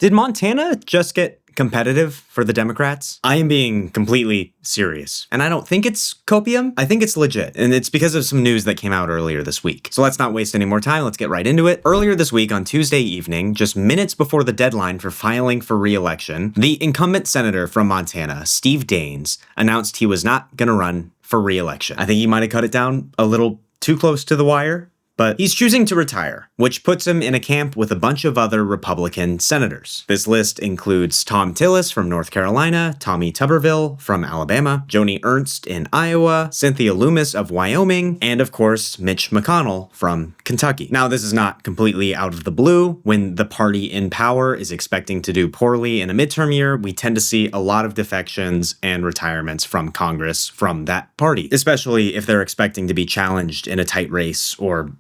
Did Montana just get competitive for the Democrats? I am being completely serious. And I don't think it's copium. I think it's legit. And it's because of some news that came out earlier this week. So let's not waste any more time. Let's get right into it. Earlier this week on Tuesday evening, just minutes before the deadline for filing for re-election, the incumbent senator from Montana, Steve Daines, announced he was not going to run for re-election. I think he might have cut it down a little too close to the wire, but he's choosing to retire, which puts him in a camp with a bunch of other Republican senators. This list includes Thom Tillis from North Carolina, Tommy Tuberville from Alabama, Joni Ernst in Iowa, Cynthia Lummis of Wyoming, and of course, Mitch McConnell from Kentucky. Now, this is not completely out of the blue. When the party in power is expecting to do poorly in a midterm year, we tend to see a lot of defections and retirements from Congress from that party, especially if they're expecting to be challenged in a tight race or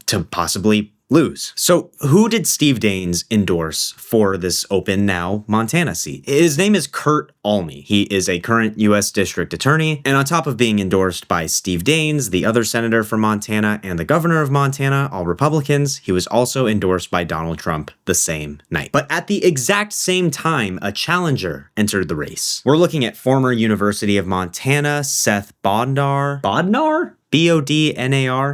to possibly lose. So who did Steve Daines endorse for this open now Montana seat? His name is Kurt Almey. He is a current U.S. district attorney, and on top of being endorsed by Steve Daines, the other senator from Montana, and the governor of Montana, all Republicans, he was also endorsed by Donald Trump the same night. But at the exact same time, a challenger entered the race. We're looking at former University of Montana, Seth Bodnar? Bodnar,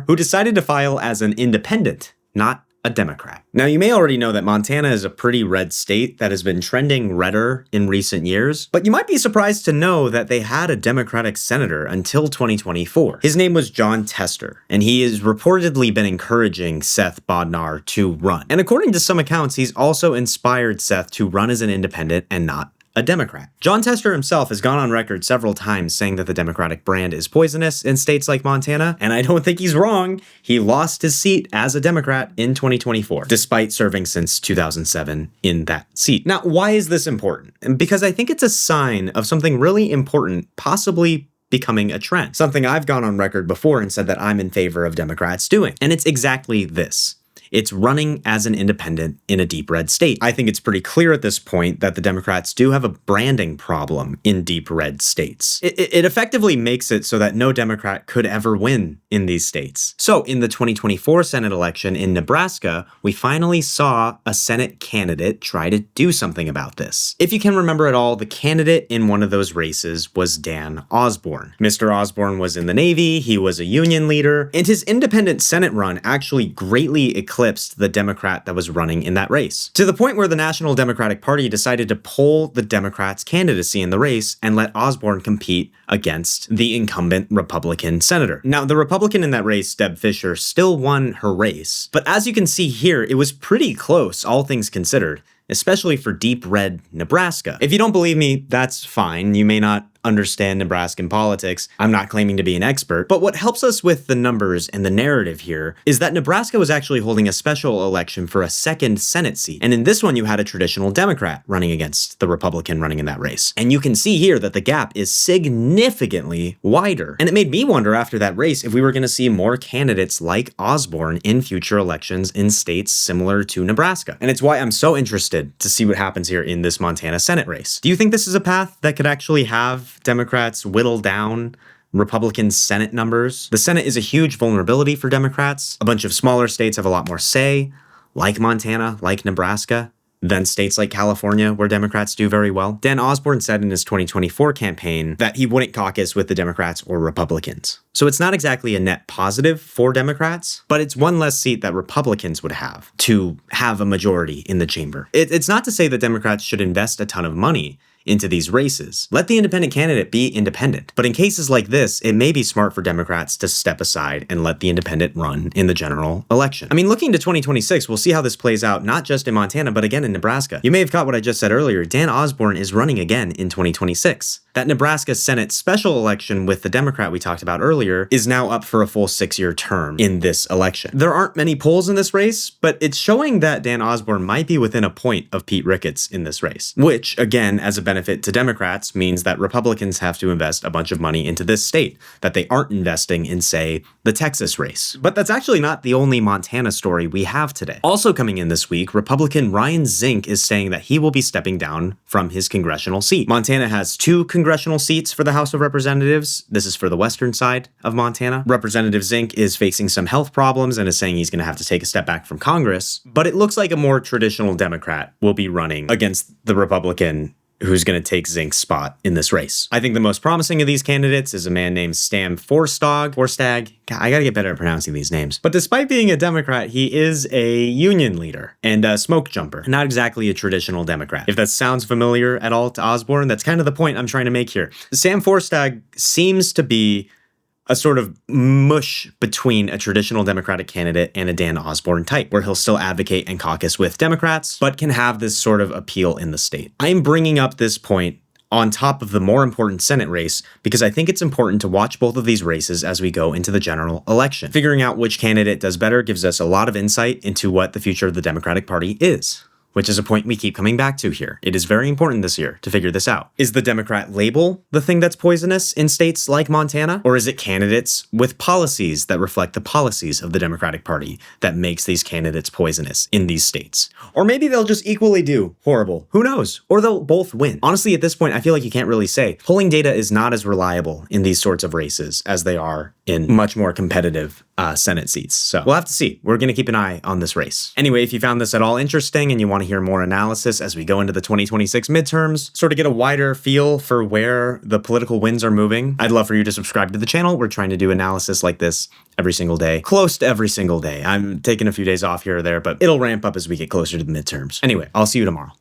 who decided to file as an independent, not a Democrat. Now, you may already know that Montana is a pretty red state that has been trending redder in recent years, but you might be surprised to know that they had a Democratic senator until 2024. His name was Jon Tester, and he has reportedly been encouraging Seth Bodnar to run. And according to some accounts, he's also inspired Seth to run as an independent and not a Democrat. Jon Tester himself has gone on record several times saying that the Democratic brand is poisonous in states like Montana, and I don't think he's wrong. He lost his seat as a Democrat in 2024, despite serving since 2007 in that seat. Now, why is this important? Because I think it's a sign of something really important, possibly becoming a trend. Something I've gone on record before and said that I'm in favor of Democrats doing. And it's exactly this. It's running as an independent in a deep red state. I think it's pretty clear at this point that the Democrats do have a branding problem in deep red states. It effectively makes it so that no Democrat could ever win in these states. So in the 2024 Senate election in Nebraska, we finally saw a Senate candidate try to do something about this. If you can remember at all, the candidate in one of those races was Dan Osborne. Mr. Osborne was in the Navy, he was a union leader, and his independent Senate run actually greatly eclipsed the Democrat that was running in that race, to the point where the National Democratic Party decided to pull the Democrats' candidacy in the race and let Osborne compete against the incumbent Republican senator. Now, the Republican in that race, Deb Fischer, still won her race, but as you can see here, it was pretty close, all things considered, especially for deep red Nebraska. If you don't believe me, that's fine. You may not understand Nebraskan politics. I'm not claiming to be an expert, but what helps us with the numbers and the narrative here is that Nebraska was actually holding a special election for a second Senate seat. And in this one, you had a traditional Democrat running against the Republican running in that race. And you can see here that the gap is significantly wider. And it made me wonder after that race if we were going to see more candidates like Osborne in future elections in states similar to Nebraska. And it's why I'm so interested to see what happens here in this Montana Senate race. Do you think this is a path that could actually have Democrats whittle down Republican Senate numbers? The Senate is a huge vulnerability for Democrats. A bunch of smaller states have a lot more say, like Montana, like Nebraska, than states like California, where Democrats do very well. Dan Osborne said in his 2024 campaign that he wouldn't caucus with the Democrats or Republicans. So it's not exactly a net positive for Democrats, but it's one less seat that Republicans would have to have a majority in the chamber. It's not to say that Democrats should invest a ton of money into these races. Let the independent candidate be independent. But in cases like this, it may be smart for Democrats to step aside and let the independent run in the general election. I mean, looking to 2026, we'll see how this plays out, not just in Montana, but again in Nebraska. You may have caught what I just said earlier. Dan Osborne is running again in 2026. That Nebraska Senate special election with the Democrat we talked about earlier is now up for a full 6-year term in this election. There aren't many polls in this race, but it's showing that Dan Osborne might be within a point of Pete Ricketts in this race, which, again, as a benefit to Democrats, means that Republicans have to invest a bunch of money into this state that they aren't investing in, say, the Texas race. But that's actually not the only Montana story we have today. Also coming in this week, Republican Ryan Zink is saying that he will be stepping down from his congressional seat. Montana has 2 congressional congressional seats for the House of Representatives. This is for the western side of Montana. Representative Zink is facing some health problems and is saying he's going to have to take a step back from Congress. But it looks like a more traditional Democrat will be running against the Republican who's going to take Zink's spot in this race. I think the most promising of these candidates is a man named Sam Forstag. God, I gotta get better at pronouncing these names. But despite being a Democrat, he is a union leader and a smoke jumper. Not exactly a traditional Democrat. If that sounds familiar at all to Osborne, that's kind of the point I'm trying to make here. Sam Forstag seems to be a sort of mush between a traditional Democratic candidate and a Dan Osborne type, where he'll still advocate and caucus with Democrats, but can have this sort of appeal in the state. I'm bringing up this point on top of the more important Senate race because I think it's important to watch both of these races as we go into the general election. Figuring out which candidate does better gives us a lot of insight into what the future of the Democratic Party is, which is a point we keep coming back to here. It is very important this year to figure this out. Is the Democrat label the thing that's poisonous in states like Montana? Or is it candidates with policies that reflect the policies of the Democratic Party that makes these candidates poisonous in these states? Or maybe they'll just equally do horrible. Who knows? Or they'll both win. Honestly, at this point, I feel like you can't really say. Polling data is not as reliable in these sorts of races as they are in much more competitive Senate seats. So we'll have to see. We're going to keep an eye on this race. Anyway, if you found this at all interesting and you want to hear more analysis as we go into the 2026 midterms, sort of get a wider feel for where the political winds are moving, I'd love for you to subscribe to the channel. We're trying to do analysis like this every single day, close to every single day. I'm taking a few days off here or there, but it'll ramp up as we get closer to the midterms. Anyway, I'll see you tomorrow.